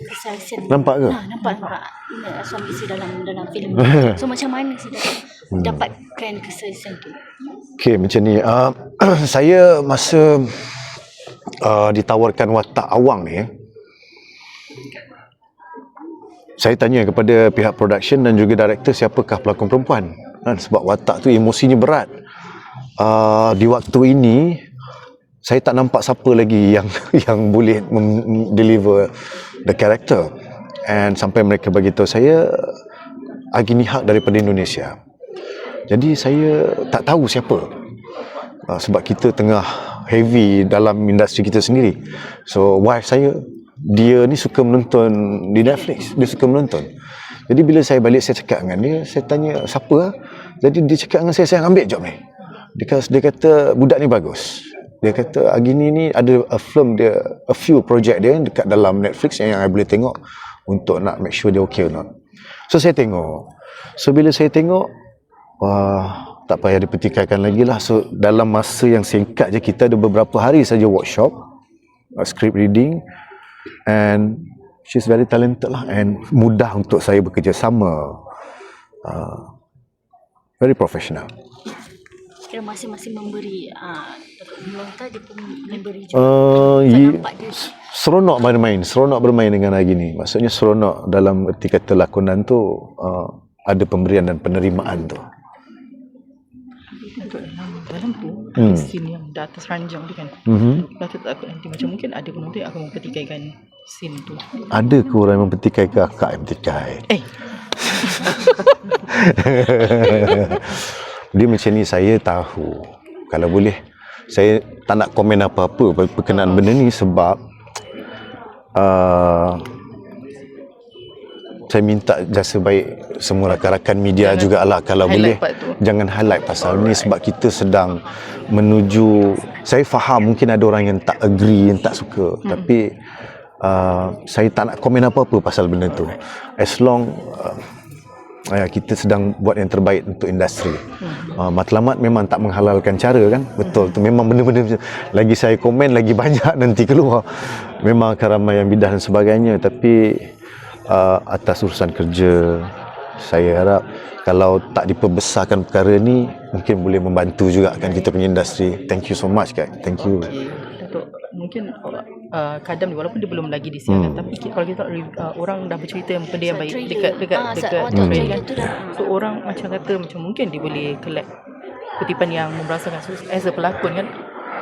kesaksian. Nampak ke? Nampak suami isteri dalam filem. So macam mana sih dapatkan kesaksian tu? Okay, macam ni. Saya masa ditawarkan watak awang ni, saya tanya kepada pihak production dan juga director siapakah pelakon perempuan, sebab watak tu emosinya berat. Di waktu ini saya tak nampak siapa lagi yang boleh deliver the character, and sampai mereka bagi tahu saya Agni Haq daripada Indonesia. Jadi saya tak tahu siapa, sebab kita tengah heavy dalam industri kita sendiri. So wife saya, dia ni suka menonton di Netflix, dia suka menonton. Jadi bila saya balik, saya cakap dengan dia, saya tanya siapa. Jadi dia cakap dengan saya ambil job ni. Dia kata budak ni bagus. Dia kata Agni ni ada a few project dia dekat dalam Netflix yang I boleh tengok untuk nak make sure dia okay or not. So saya tengok. So bila saya tengok, tak payah dipertikaikan lagi lah. So dalam masa yang singkat je, kita ada beberapa hari saja workshop, script reading, and she's very talented lah, and mudah untuk saya bekerja sama. Very professional. Kira masing-masing memberi melontar, dia pun memberi juga. Nampak dia seronok bermain dengan Agni. Maksudnya seronok dalam erti kata lakonan tu, ada pemberian dan penerimaan tu. Dalam tu scene yang di atas ranjang tu kan, Datuk takut nanti macam mungkin ada penonton yang akan mempertikaikan scene tu. Ada ke orang yang mempertikai ke akak yang bertikai? Dia macam ni, saya tahu. Kalau boleh, saya tak nak komen apa-apa berkenaan benda ni, sebab saya minta jasa baik semua rakan-rakan media jugalah, kalau boleh jangan highlight pasal ni, sebab kita sedang menuju, saya faham mungkin ada orang yang tak agree, yang tak suka, tapi saya tak nak komen apa-apa pasal benda tu. As long kita sedang buat yang terbaik untuk industri. Matlamat memang tak menghalalkan cara kan, betul tu, memang benda-benda lagi saya komen lagi banyak nanti keluar, memang akan ramai yang bidah dan sebagainya. Tapi atas urusan kerja, saya harap kalau tak diperbesarkan perkara ni, mungkin boleh membantu juga kan kita punya industri. Thank you so much Kak. Thank you. Datuk, mungkin Kadam ni walaupun dia belum lagi disiarkan, tapi kalau kita orang dah bercerita yang benda yang baik dekat trailer kan, so orang macam kata macam mungkin dia boleh collect kutipan yang memberasakan. So, as a pelakon kan,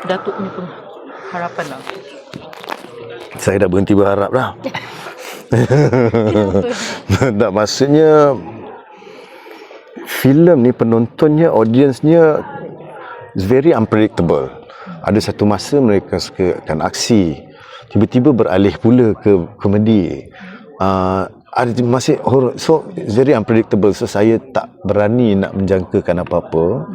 Datuk punya harapan lah. Saya dah berhenti berharap dah. Tak, maksudnya filem ni penontonnya, audiensnya is very unpredictable. Ada satu masa mereka sukakan aksi, tiba-tiba beralih pula ke komedi. Ada masih horror, so it's very unpredictable. So saya tak berani nak menjangkakan apa-apa.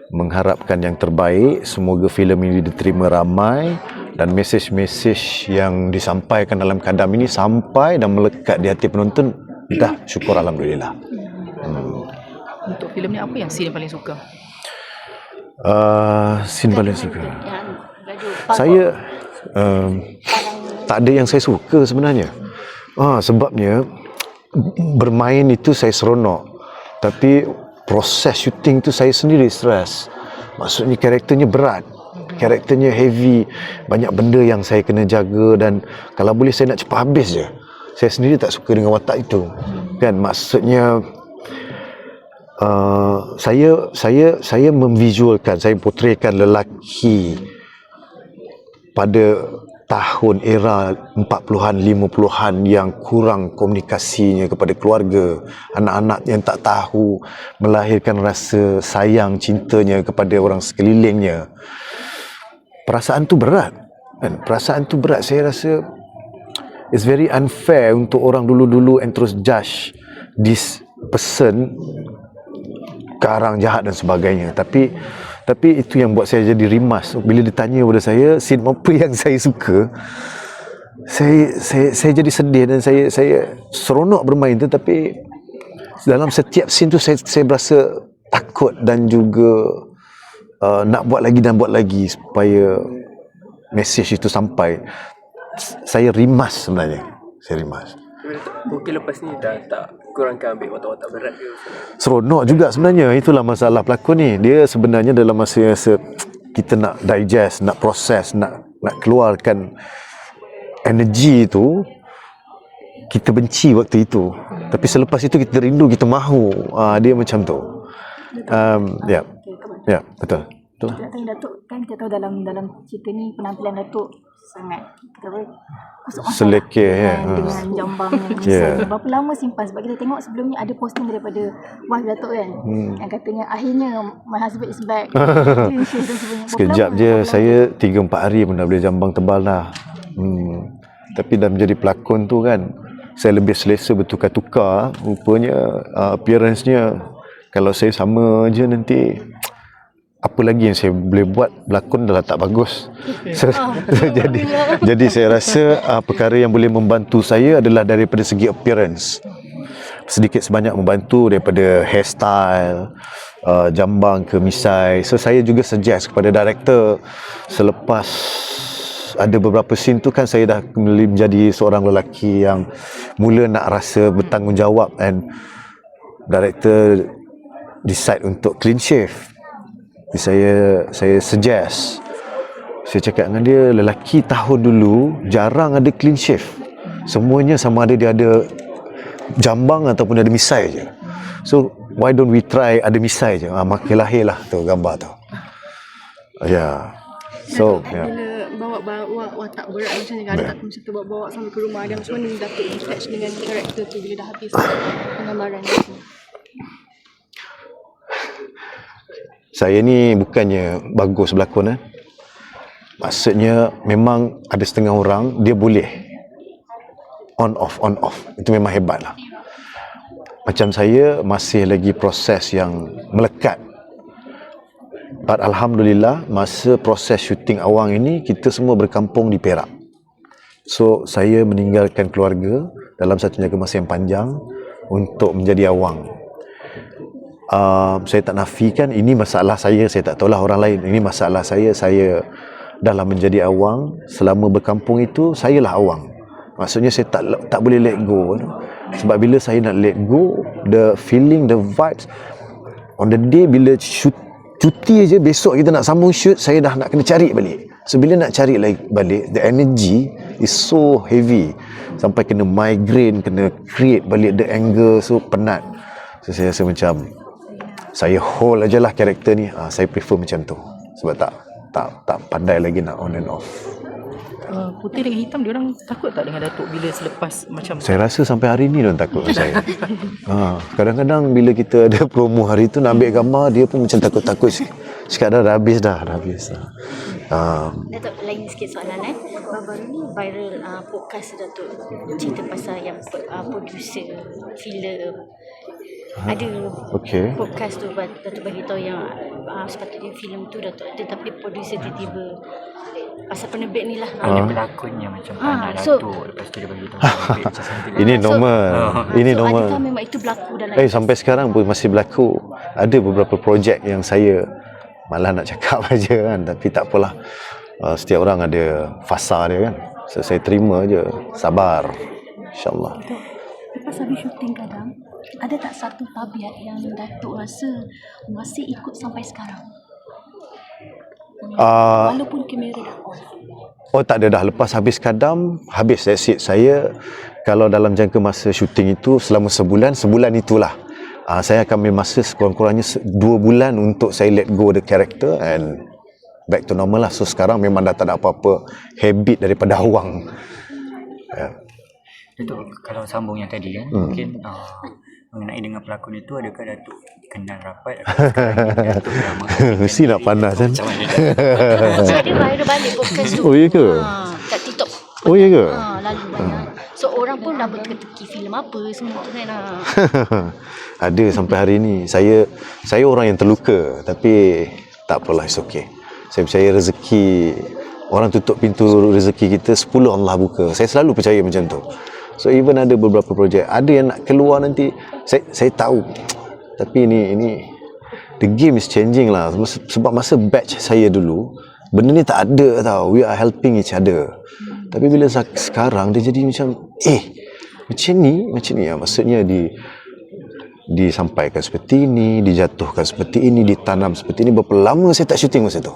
Mengharapkan yang terbaik, semoga filem ini diterima ramai dan mesej-mesej yang disampaikan dalam Kadam ini sampai dan melekat di hati penonton. Dah syukur alhamdulillah. Untuk filem ni apa yang scene paling suka? Scene paling suka, saya tak ada yang saya suka sebenarnya. Sebabnya bermain itu saya seronok, tapi proses syuting tu saya sendiri stres. Maksudnya karakternya berat, karakternya heavy, banyak benda yang saya kena jaga, dan kalau boleh saya nak cepat habis je. Saya sendiri tak suka dengan watak itu kan. Maksudnya saya memvisualkan, saya potretkan lelaki pada tahun era 40-an, 50-an yang kurang komunikasinya kepada keluarga, anak-anak yang tak tahu melahirkan rasa sayang, cintanya kepada orang sekelilingnya. Perasaan tu berat kan? Perasaan tu berat. Saya rasa it's very unfair untuk orang dulu-dulu and terus judge this person karang jahat dan sebagainya. Tapi itu yang buat saya jadi rimas. Bila ditanya kepada saya scene apa yang saya suka, saya jadi sedih, dan saya seronok bermain tu, tapi dalam setiap scene tu saya berasa takut dan juga nak buat lagi supaya mesej itu sampai. Saya rimas sebenarnya. Seri Mas. Mungkin lepas ni dah tak kurangkan ambil watak-watak berat ke? Seronok juga sebenarnya. Itulah masalah pelakon ni. Dia sebenarnya dalam masa yang kita nak digest, nak proses, nak keluarkan energi itu, kita benci waktu itu. Tapi selepas itu kita rindu, kita mahu. Dia macam tu. Ya. Ya, betul. Betul. Nak tanya Datuk, kan kita tahu dalam cerita ni penampilan Datuk sangat kusuk mata Selekeh, ya. dengan jambang yang besar. Berapa lama simpan? Sebab kita tengok sebelum ni ada posting daripada wife Datuk kan, yang katanya akhirnya my husband is back. Clean shave dan sebagainya. Berapa Sekejap lama? je, saya 3-4 hari pun dah boleh jambang tebal dah. Tapi dah menjadi pelakon tu kan, saya lebih selesa bertukar-tukar. Rupanya appearance-nya, kalau saya sama je nanti, apa lagi yang saya boleh buat, berlakon dah tak bagus. Jadi saya rasa perkara yang boleh membantu saya adalah daripada segi appearance. Sedikit sebanyak membantu daripada hairstyle, jambang ke misai. So saya juga suggest kepada director, selepas ada beberapa scene tu kan saya dah menjadi seorang lelaki yang mula nak rasa bertanggungjawab, and director decide untuk clean shave. Saya suggest, saya cakap dengan dia, lelaki tahun dulu jarang ada clean shave. Semuanya sama ada dia ada jambang ataupun ada misai je. So why don't we try ada misai je. Maka lahirlah tu gambar tu. Ya. So ya. Bila bawa watak berat macam ni, ada tak macam tu bawa sampai ke rumah, dan macam mana Datuk attach dengan karakter tu bila dah habis penggambaran tu? Saya ni bukannya bagus berlakon Maksudnya memang ada setengah orang dia boleh on off. Itu memang hebat lah. Macam saya masih lagi proses yang melekat. But Alhamdulillah, masa proses syuting Awang ini, kita semua berkampung di Perak. So saya meninggalkan keluarga dalam satu jangka masa yang panjang untuk menjadi Awang. Saya tak nafikan ini masalah saya tak tahulah orang lain. Ini masalah saya dalam menjadi Awang, selama berkampung itu sayalah Awang. Maksudnya saya tak boleh let go. Sebab bila saya nak let go, the feeling, the vibes on the day bila cuti aja, besok kita nak sambung shoot, saya dah nak kena cari balik. So bila nak cari lagi balik, the energy is so heavy sampai kena migraine, kena create balik the angle, so penat. So saya rasa macam saya hold aja lah karakter ni. Saya prefer macam tu. Sebab tak pandai lagi nak on and off. Putih dengan hitam, dia orang takut tak dengan Datuk bila selepas macam Saya rasa sampai hari ni dia orang takut dengan saya. Kadang-kadang bila kita ada promo hari tu nak ambil gambar, dia pun macam takut-takut sih. Cakap dah habis dah. Datuk, lain sikit soalan baru ni viral podcast Datuk cerita pasal yang producer filem. Ada podcast tu Datuk bagi tahu yang sepatutnya filem tu Datuk ada, tapi producer tiba-tiba pasal penerbit ni lah. Ada pelakonnya macam pandai Datuk, lepas tu dia bagi tahu penerbit macam something. Ini normal. Ini normal. Adakah memang itu berlaku dalam sampai sekarang pun masih berlaku. Ada beberapa projek yang saya malah nak cakap aja kan, tapi tak apalah. Setiap orang ada fasa dia kan. So saya terima je, sabar. InsyaAllah. Lepas habis syuting kadang, ada tak satu tabiat yang Datuk rasa masih ikut sampai sekarang? Walaupun kamera dah on. Tak ada dah. Lepas habis kadam, habis saya kalau dalam jangka masa syuting itu selama sebulan itulah. Saya akan ambil masa sekurang-kurangnya 2 bulan untuk saya let go the character and back to normal lah. So sekarang memang dah tak ada apa-apa habit daripada Awang. Datuk, kalau sambung yang tadi kan, mungkin mengenai dengan pelakon itu, adakah Datuk kenal rapat atau sekarang ni Datuk dah Mesti nak panas kan. macam mana Ada viral balik podcast tu. Oh ya ke? Kat TikTok. Oh ya ke? Lalu banyak. So orang pun dah berteka-teki filem apa semua tu kan. Ada sampai hari ni. Saya orang yang terluka, tapi tak apalah, it's okay. Saya percaya rezeki, orang tutup pintu rezeki kita, 10 Allah buka. Saya selalu percaya macam tu. So even ada beberapa projek, ada yang nak keluar nanti, saya tahu. Tapi ini the game is changing lah. Sebab masa batch saya dulu, benda ni tak ada tau. We are helping each other. Tapi bila sekarang dia jadi macam macam ni ya. Maksudnya disampaikan seperti ini, dijatuhkan seperti ini, ditanam seperti ini. Berapa lama saya tak syuting masa tu,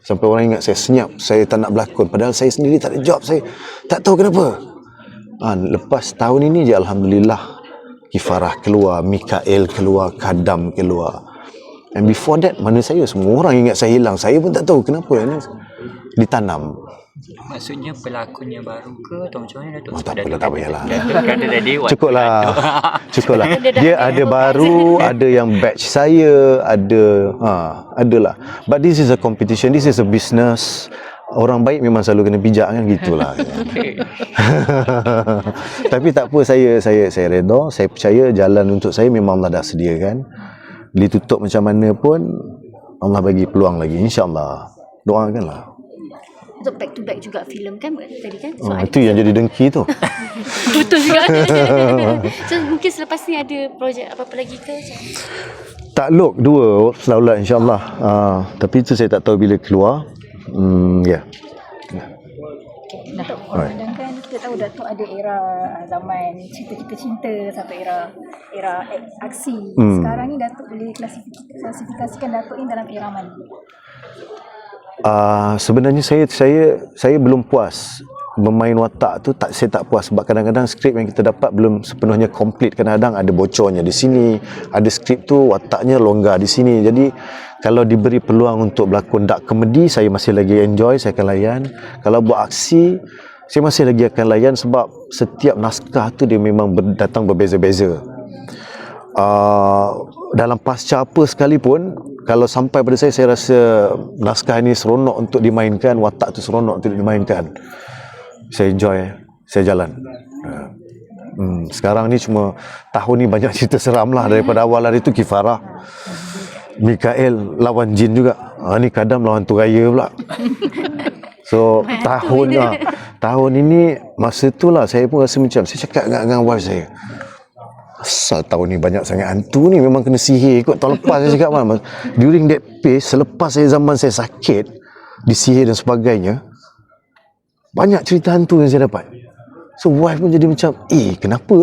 sampai orang ingat saya senyap, saya tak nak berlakon, padahal saya sendiri tak ada job, saya tak tahu kenapa. Lepas tahun ini je alhamdulillah Kifarah keluar, Mikael keluar, Kadam keluar. And before that, mana saya, semua orang ingat saya hilang, saya pun tak tahu kenapa ini ditanam. Maksudnya pelakonnya baru ke atau macam mana Datuk? Tak apalah, tak payahlah. Kata tadi Cukuplah. Dia ada baru, ada yang batch saya, adalah. But this is a competition, this is a business. Orang baik memang selalu kena pijak kan, gitulah. Tapi tak apa, saya redha, saya percaya jalan untuk saya memang Allah dah sediakan. Ditutup macam mana pun Allah bagi peluang lagi, insya-Allah. Doakanlah. Untuk back to back juga filem kan tadi kan? So Itu yang jadi dengki tu. betul juga. So mungkin selepas ni ada projek apa-apa lagi ke? Takluk 2 selalulah insya-Allah. Tapi itu saya tak tahu bila keluar. Ya. Sedangkan kita tahu Datuk ada era zaman cerita-cerita cinta sampai era aksi. Sekarang ni Datuk boleh klasifikasikan Datuk ni dalam era mana? Sebenarnya saya belum puas bermain watak tu, saya tak puas sebab kadang-kadang skrip yang kita dapat belum sepenuhnya komplit. Kadang-kadang ada bocornya di sini, ada skrip tu wataknya longgar di sini. Jadi kalau diberi peluang untuk berlakon dark comedy, saya masih lagi enjoy, saya akan layan. Kalau buat aksi, saya masih lagi akan layan sebab setiap naskah tu dia memang datang berbeza-beza. Dalam pasca apa sekalipun, kalau sampai pada saya rasa naskah ini seronok untuk dimainkan, watak tu seronok untuk dimainkan, saya enjoy, saya jalan. Sekarang ni cuma tahun ni banyak cerita seram lah. Daripada awal hari tu Kifarah, Mikael lawan jin juga, ni Kadam lawan hantu raya pula. So tahun ini masa tu lah saya pun rasa macam, saya cakap dengan wife saya, asal tahun ni banyak sangat hantu ni, memang kena sihir kot. Tahun lepas saya cakap mana, during that phase, selepas zaman saya sakit, disihir dan sebagainya, banyak cerita hantu yang saya dapat. So wife pun jadi macam, kenapa?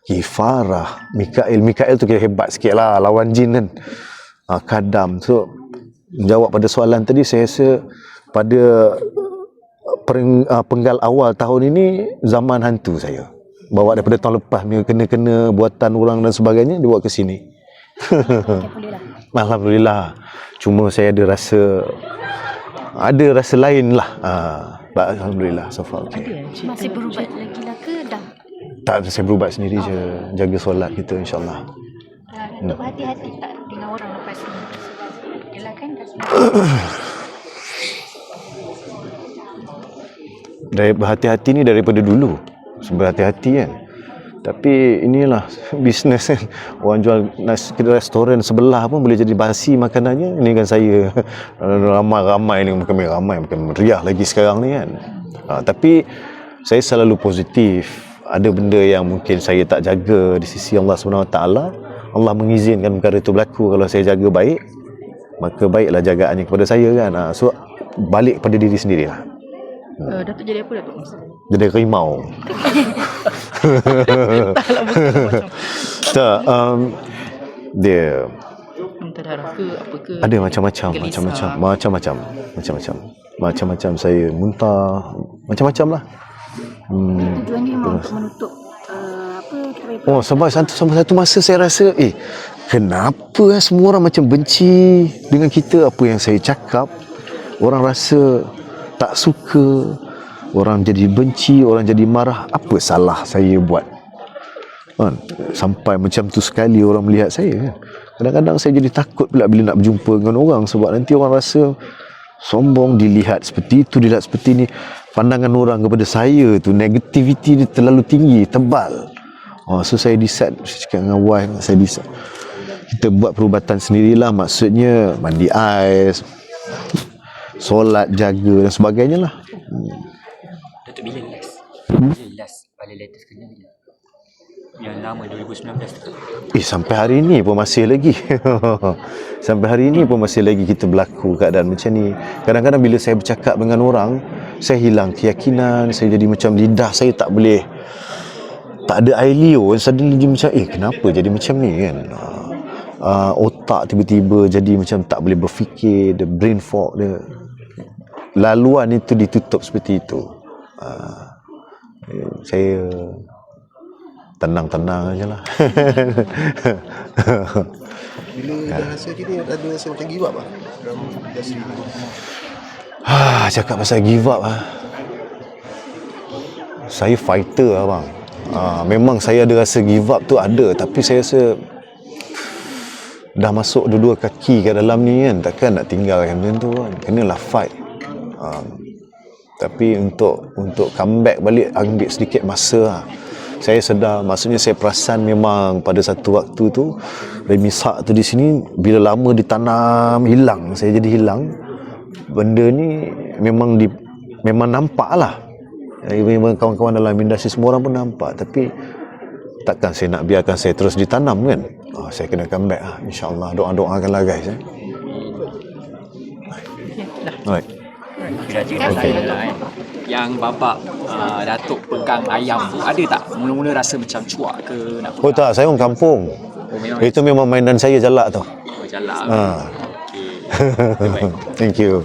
Kifarah, Mikael tu kira hebat sikit lah lawan jin kan. Kadam. So menjawab pada soalan tadi, saya rasa pada penggal awal tahun ini zaman hantu saya. Bawa daripada tahun lepas kena buatan orang dan sebagainya, dibawa ke sini. Alhamdulillah. Cuma saya ada rasa lain lah. Alhamdulillah, so far okay. Masih berubat lagi lah ke dah? Tak, saya berubat sendiri je. Jaga solat kita insyaAllah. Datuk berhati-hati tak dengan orang lepas ni? Yelah kan Dari berhati-hati ni daripada dulu, berhati-hati kan. Tapi inilah bisnes kan. Orang jual restoran sebelah pun boleh jadi basi makanannya. Ini kan saya ramai ni, bukan meriah lagi sekarang ni kan. Tapi saya selalu positif. Ada benda yang mungkin saya tak jaga di sisi Allah SWT. Allah mengizinkan perkara itu berlaku. Kalau saya jaga baik, maka baiklah jagaannya kepada saya kan. So balik pada diri sendirilah. Datuk jadi apa Datuk? Jadi rimau. Taklah betul macam Tak, dia muntah darah ke apa ke? ada macam-macam saya muntah, macam-macam lah. tujuannya memang untuk menutup Sampai satu masa saya rasa kenapa semua orang macam benci dengan kita, apa yang saya cakap orang rasa tak suka, orang jadi benci, orang jadi marah, apa salah saya buat kan? Sampai macam tu sekali orang melihat saya kan. Kadang-kadang saya jadi takut pula bila nak berjumpa dengan orang, sebab nanti orang rasa sombong, dilihat seperti itu, dilihat seperti ini. Pandangan orang kepada saya tu, negativity dia terlalu tinggi, tebal. So saya decide, saya cakap dengan wife, saya decide kita buat perubatan sendirilah. Maksudnya mandi ais, solat, jaga dan sebagainya lah. Datuk bila last paling latest kerja bila? Yang lama 2019 tu. Sampai hari ni pun masih lagi. Sampai hari ni pun masih lagi kita berlaku keadaan macam ni. Kadang-kadang bila saya bercakap dengan orang, saya hilang keyakinan, saya jadi macam lidah saya tak boleh tak ada air liur, suddenly dia macam kenapa jadi macam ni kan. Otak tiba-tiba jadi macam tak boleh berfikir, the brain fog dia, laluan itu ditutup seperti itu. Saya tenang-tenang aje lah. Bila dah rasa gini, ada rasa macam give up lah dalam industri ni? Cakap pasal give up saya fighter lah bang. Memang saya ada rasa give up tu ada, tapi saya rasa dah masuk dua-dua kaki kat dalam ni kan, takkan nak tinggalkan macam tu kan, kenalah fight. Tapi untuk comeback balik ambil sedikit masa lah. Saya sedar, maksudnya saya perasan memang pada satu waktu tu remisak tu di sini bila lama ditanam hilang, saya jadi hilang. Benda ni memang nampak lah. Memang kawan-kawan dalam industri semua orang pun nampak, tapi takkan saya nak biarkan saya terus ditanam kan. Saya kena comeback lah, insyaAllah. Doa-doakanlah guys. Alright. Yang babak Datuk pegang ayam tu, ada tak mula-mula rasa macam cuak ke nak pegang? Tak, saya orang kampung. Itu memang mainan saya jalak tu. Jalak. Thank you.